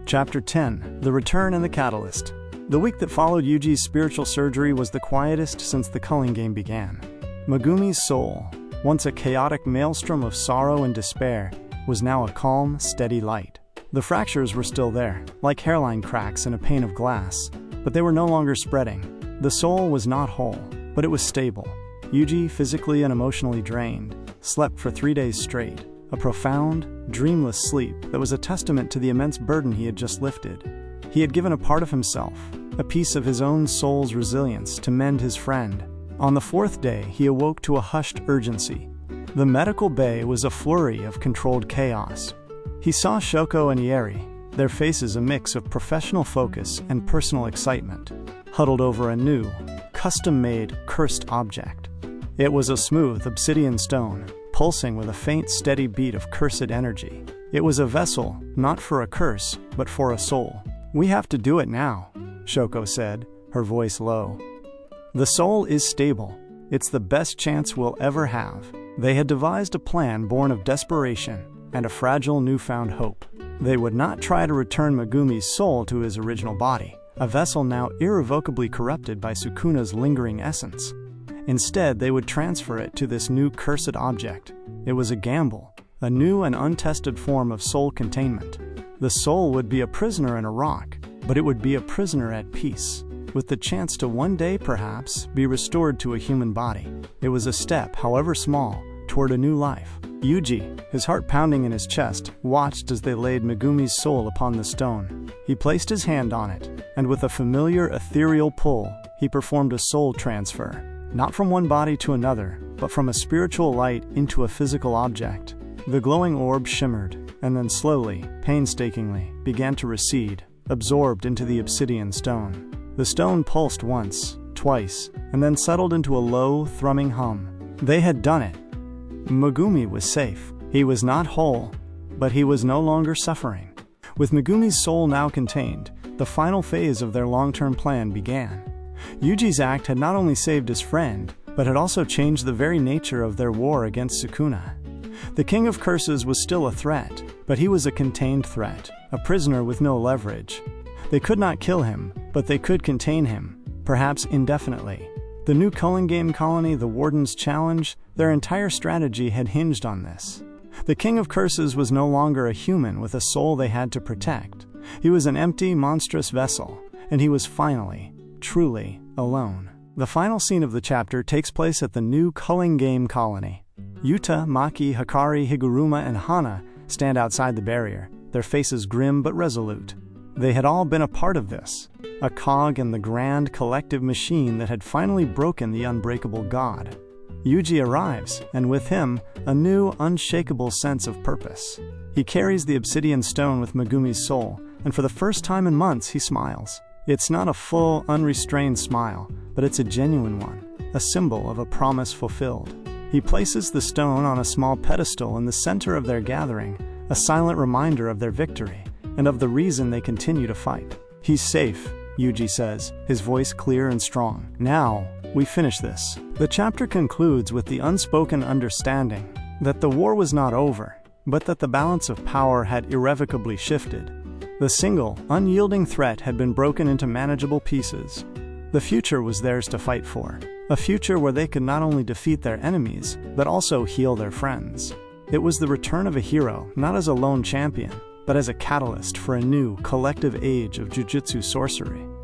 Chapter 10: The Return and the Catalyst. The week that followed Yuji's spiritual surgery was the quietest since the Culling Game began. Megumi's soul, once a chaotic maelstrom of sorrow and despair, was now a calm, steady light. The fractures were still there, like hairline cracks in a pane of glass, but they were no longer spreading. The soul was not whole, but it was stable. Yuji, physically and emotionally drained, slept for 3 days straight, a profound, dreamless sleep that was a testament to the immense burden he had just lifted. He had given a part of himself, a piece of his own soul's resilience, to mend his friend. On the 4th day, he awoke to a hushed urgency. The medical bay was a flurry of controlled chaos. He saw Shoko and Ieri, their faces a mix of professional focus and personal excitement, huddled over a new, custom-made, cursed object. It was a smooth obsidian stone, pulsing with a faint, steady beat of cursed energy. It was a vessel, not for a curse, but for a soul. "We have to do it now," Shoko said, her voice low. "The soul is stable. It's the best chance we'll ever have." They had devised a plan born of desperation and a fragile newfound hope. They would not try to return Megumi's soul to his original body, a vessel now irrevocably corrupted by Sukuna's lingering essence. Instead, they would transfer it to this new cursed object. It was a gamble, a new and untested form of soul containment. The soul would be a prisoner in a rock, but it would be a prisoner at peace, with the chance to one day, perhaps, be restored to a human body. It was a step, however small, toward a new life. Yuji, his heart pounding in his chest, watched as they laid Megumi's soul upon the stone. He placed his hand on it, and with a familiar ethereal pull, he performed a soul transfer. Not from one body to another, but from a spiritual light into a physical object. The glowing orb shimmered, and then slowly, painstakingly, began to recede, absorbed into the obsidian stone. The stone pulsed once, twice, and then settled into a low, thrumming hum. They had done it. Megumi was safe. He was not whole, but he was no longer suffering. With Megumi's soul now contained, the final phase of their long-term plan began. Yuji's act had not only saved his friend, but had also changed the very nature of their war against Sukuna. The King of Curses was still a threat, but he was a contained threat, a prisoner with no leverage. They could not kill him, but they could contain him, perhaps indefinitely. The new Culling Game colony, the Warden's Challenge, their entire strategy had hinged on this. The King of Curses was no longer a human with a soul they had to protect. He was an empty, monstrous vessel, and he was finally, truly, alone. The final scene of the chapter takes place at the new Culling Game colony. Yuta, Maki, Hikari, Higuruma, and Hana stand outside the barrier, their faces grim but resolute. They had all been a part of this, a cog in the grand collective machine that had finally broken the unbreakable god. Yuji arrives, and with him, a new, unshakable sense of purpose. He carries the obsidian stone with Megumi's soul, and for the first time in months he smiles. It's not a full, unrestrained smile, but it's a genuine one, a symbol of a promise fulfilled. He places the stone on a small pedestal in the center of their gathering, a silent reminder of their victory, and of the reason they continue to fight. "He's safe," Yuji says, his voice clear and strong. "Now, we finish this." The chapter concludes with the unspoken understanding that the war was not over, but that the balance of power had irrevocably shifted. The single, unyielding threat had been broken into manageable pieces. The future was theirs to fight for, a future where they could not only defeat their enemies, but also heal their friends. It was the return of a hero, not as a lone champion, but as a catalyst for a new, collective age of Jujutsu sorcery.